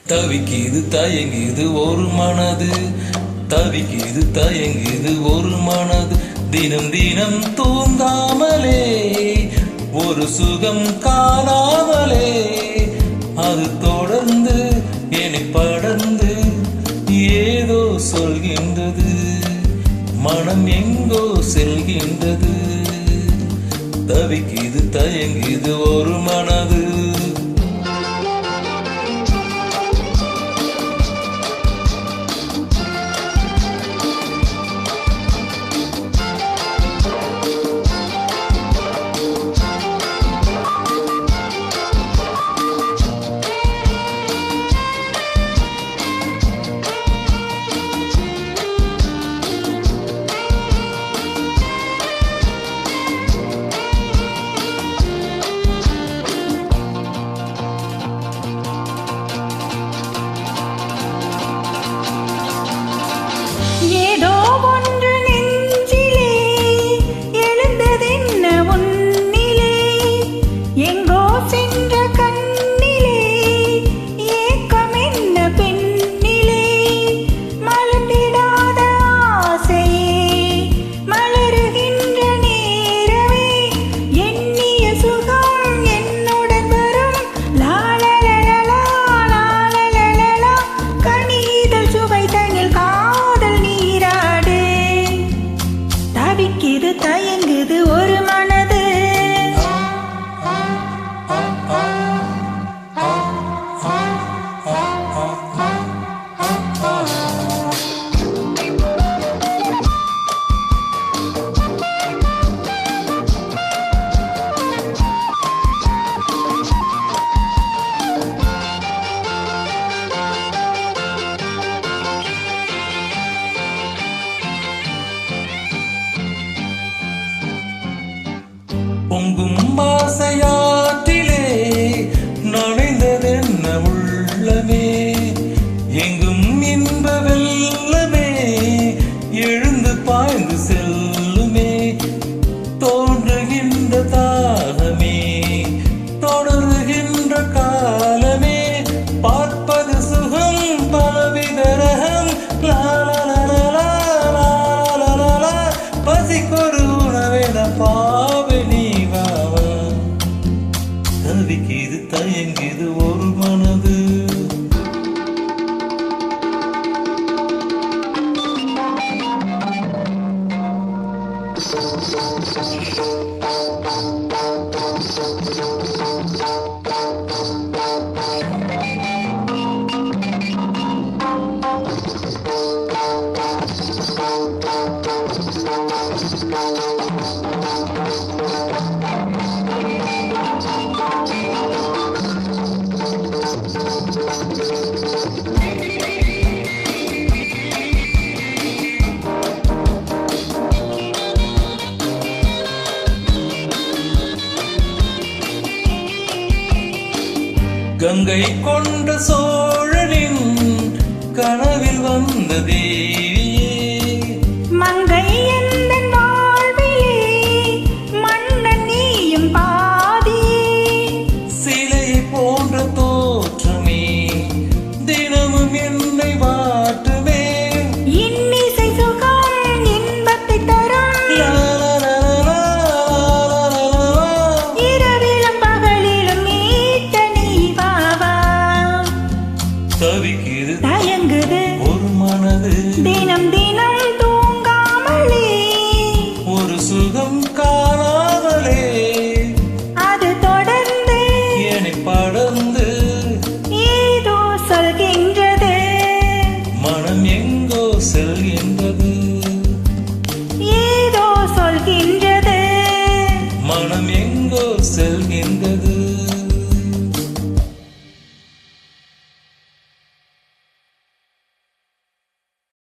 தவிக்குது தயங்குது ஒரு மனது, தவிக்குது தயங்குது ஒரு மனது, தினம் தினம் தூங்காமலே ஒரு சுகம் காணாமலே, அது தொடர்ந்து என்னை படர்ந்து ஏதோ சொல்கின்றது, மனம் எங்கோ செல்கின்றது. தவிக்குது தயங்குது ஒரு மனது. தவிக்குது தயங்குது ஒரு மனது. பொங்கும் ஆசையாற்றிலே நனைந்ததென்ன உள்ளமே, எங்கும் இன்ப வெள்ளமே எழுந்து பாய்ந்து செல்லுமே, தோன்றுகின்ற தாகமே தொடருகின்ற காலமே, பார்ப்பது சுகம் பலவித ரகம், பசிக்கொரு உணவென பாவனி. தவிக்குது தயங்குது ஒரு மனது. கங்கை கொண்ட சோழனின் கனவில் வந்த தெய்வமே,